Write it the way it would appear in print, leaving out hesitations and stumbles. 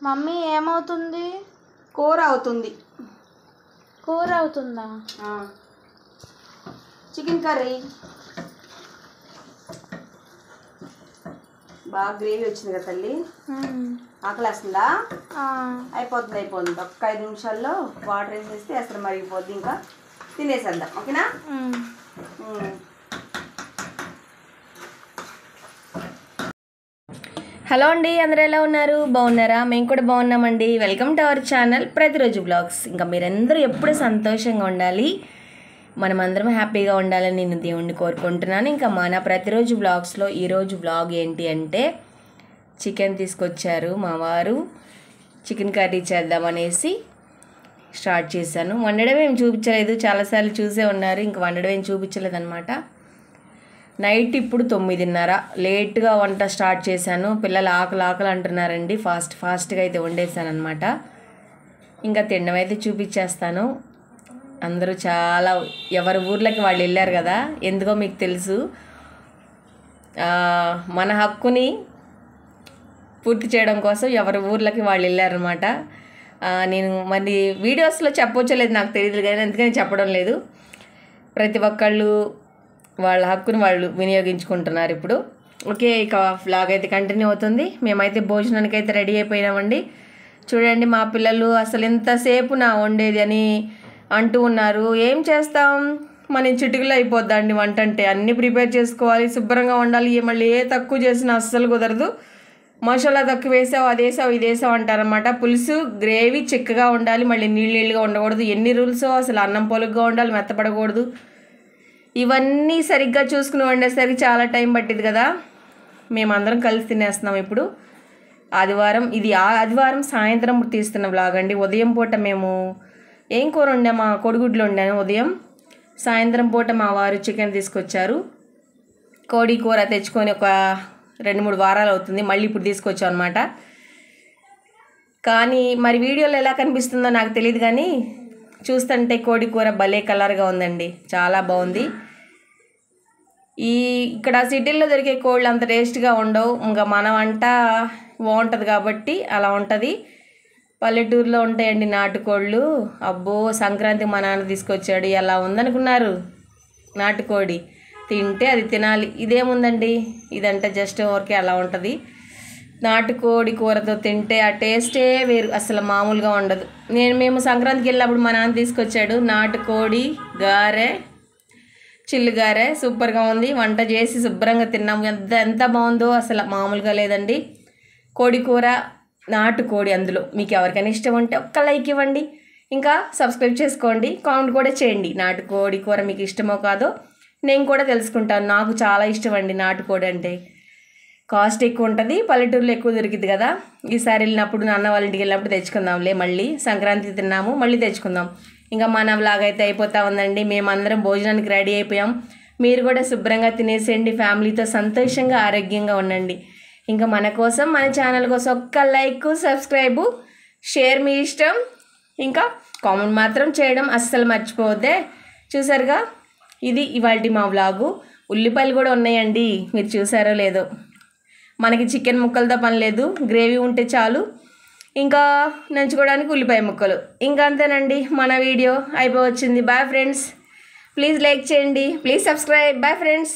Mummy ఏమవుతుంది? కూర అవుతుంది. కూర అవుతుందా? చికెన్ కర్రీ బాగా గ్రేవీ వచ్చింది కదా తల్లి. ఆకలేస్తుందా? అయిపోతుంది. ఒక్క 5 నిమిషాల్లో వాటర్ వేసేస్తే అసలు మరిగిపోద్ది. ఇంకా తినేసేద్దాం. ఓకేనా? హలో అండి, అందరూ ఎలా ఉన్నారు? బాగున్నారా? మేము కూడా బాగున్నామండి. వెల్కమ్ టు అవర్ ఛానల్ ప్రతిరోజు బ్లాగ్స్. ఇంకా మీరందరూ ఎప్పుడు సంతోషంగా ఉండాలి, మనమందరం హ్యాపీగా ఉండాలని నేను దేవుణ్ణి కోరుకుంటున్నాను. ఇంకా మన ప్రతిరోజు బ్లాగ్స్లో ఈరోజు బ్లాగ్ ఏంటి అంటే, చికెన్ తీసుకొచ్చారు మా వారు. చికెన్ కర్రీ చేద్దామనేసి స్టార్ట్ చేశాను. వండడం ఏం చూపించలేదు, చాలాసార్లు చూసే ఉన్నారు. ఇంకా వండడం ఏం చూపించలేదు అనమాట. నైట్ ఇప్పుడు 9:30 లేట్గా వంట స్టార్ట్ చేశాను. పిల్లలు ఆకలి అంటున్నారండి. ఫాస్ట్గా అయితే వండేసాను అనమాట. ఇంకా తినడం అయితే చూపించేస్తాను. అందరూ చాలా ఎవరి ఊర్లకి వాళ్ళు వెళ్ళారు కదా, ఎందుకో మీకు తెలుసు, మన హక్కుని పూర్తి చేయడం కోసం ఎవరి ఊర్లకి వాళ్ళు వెళ్ళారనమాట. నేను మరి వీడియోస్లో చెప్పవచ్చలేదు నాకు తెలియదు కానీ అందుకని చెప్పడం లేదు. ప్రతి ఒక్కళ్ళు వాళ్ళ హక్కుని వాళ్ళు వినియోగించుకుంటున్నారు ఇప్పుడు. ఓకే, ఇక వ్లాగ్ అయితే కంటిన్యూ అవుతుంది. మేమైతే భోజనానికి అయితే రెడీ అయిపోయినామండి. చూడండి, మా పిల్లలు అసలు ఎంతసేపు నా వండేది అని అంటూ ఉన్నారు. ఏం చేస్తాం, మన చిటికలో అయిపోద్దండి వంట అంటే. అన్నీ ప్రిపేర్ చేసుకోవాలి, శుభ్రంగా వండాలి. మళ్ళీ ఏ తక్కువ చేసినా అస్సలు కుదరదు. మసాలా తక్కువ వేసావు, అది వేసావు, ఇది వేసావు అంటారనమాట. పులుసు గ్రేవీ చిక్కగా ఉండాలి, మళ్ళీ నీళ్ళగా ఉండకూడదు. ఎన్ని రూల్సో అసలు. అన్నం పొలుగ్గా ఉండాలి, మెత్తపడకూడదు. ఇవన్నీ సరిగ్గా చూసుకుని వండేసరికి చాలా టైం పట్టింది కదా. మేమందరం కలిసి తినేస్తున్నాం ఇప్పుడు. ఆదివారం సాయంత్రం తీస్తున్న వ్లాగ్ అండి. ఉదయం పూట మేము ఏం కూర వండాము, కోడిగుడ్లు వండాను ఉదయం. సాయంత్రం పూట మా వారు చికెన్ తీసుకొచ్చారు. కోడి కూర తెచ్చుకొని ఒక 2-3 వారాలు అవుతుంది. మళ్ళీ ఇప్పుడు తీసుకొచ్చాం అనమాట. కానీ మరి వీడియోలో ఎలా కనిపిస్తుందో నాకు తెలియదు కానీ చూస్తుంటే కోడి కూర భలే కలర్గా ఉందండి, చాలా బాగుంది. ఇక్కడ సిటీల్లో దొరికే కోళ్ళు అంత టేస్ట్గా ఉండవు. ఇంకా మన వంట బాగుంటుంది కాబట్టి అలా ఉంటుంది. పల్లెటూరులో ఉంటాయండి నాటుకోళ్ళు. అబ్బో, సంక్రాంతి మా నాన్న తీసుకొచ్చాడు. ఎలా ఉందనుకున్నారు నాటుకోడి. తింటే అది తినాలి. ఇదేముందండి, ఇదంటే జస్ట్ ఊరికే అలా ఉంటుంది. నాటుకోడి కూరతో తింటే ఆ టేస్టే వేరు, అసలు మామూలుగా ఉండదు. మేము సంక్రాంతికి వెళ్ళినప్పుడు మా నాన్న తీసుకొచ్చాడు నాటుకోడి గారె, చిల్లుగారె. సూపర్గా ఉంది. వంట చేసి శుభ్రంగా తిన్నాము. ఎంత బాగుందో అసలు, మామూలుగా లేదండి. కోడి కూర, నాటుకోడి. అందులో మీకు ఎవరికైనా ఇష్టం ఉంటే ఒక్క లైక్ ఇవ్వండి, ఇంకా సబ్స్క్రైబ్ చేసుకోండి, కామెంట్ కూడా చేయండి. నాటుకోడి కూర మీకు ఇష్టమో కాదో నేను కూడా తెలుసుకుంటాను. నాకు చాలా ఇష్టం అండి నాటుకోడి అంటే. కాస్ట్ ఎక్కువ ఉంటుంది, పల్లెటూరులో ఎక్కువ దొరికింది కదా. ఈసారి వెళ్ళినప్పుడు నాన్న వాళ్ళ ఇంటికి వెళ్ళినప్పుడు తెచ్చుకుందాంలే. మళ్ళీ సంక్రాంతికి తిన్నాము, మళ్ళీ తెచ్చుకుందాం. ఇంకా మన వ్లాగ్ అయితే అయిపోతూ ఉందండి. మేమందరం భోజనానికి రెడీ అయిపోయాం. మీరు కూడా శుభ్రంగా తినేసేయండి, ఫ్యామిలీతో సంతోషంగా ఆరోగ్యంగా ఉండండి. ఇంకా మన కోసం, మన ఛానల్ కోసం ఒక్క లైక్, సబ్స్క్రైబు, షేర్ మీ ఇష్టం. ఇంకా కామెంట్ మాత్రం చేయడం అస్సలు మర్చిపోవద్దే. చూసారుగా, ఇది ఇవాల్టి మా వ్లాగు. ఉల్లిపాయలు కూడా ఉన్నాయండి, మీరు చూసారో లేదో. మనకి చికెన్ ముక్కలతో పని లేదు, గ్రేవీ ఉంటే చాలు. ఇంకా నంచుకోవడానికి ఉల్లిపాయ ముక్కలు. ఇంకా అంతేనండి, మన వీడియో అయిపోవచ్చింది. బాయ్ ఫ్రెండ్స్, ప్లీజ్ లైక్ చేయండి, ప్లీజ్ సబ్స్క్రైబ్. Bye friends.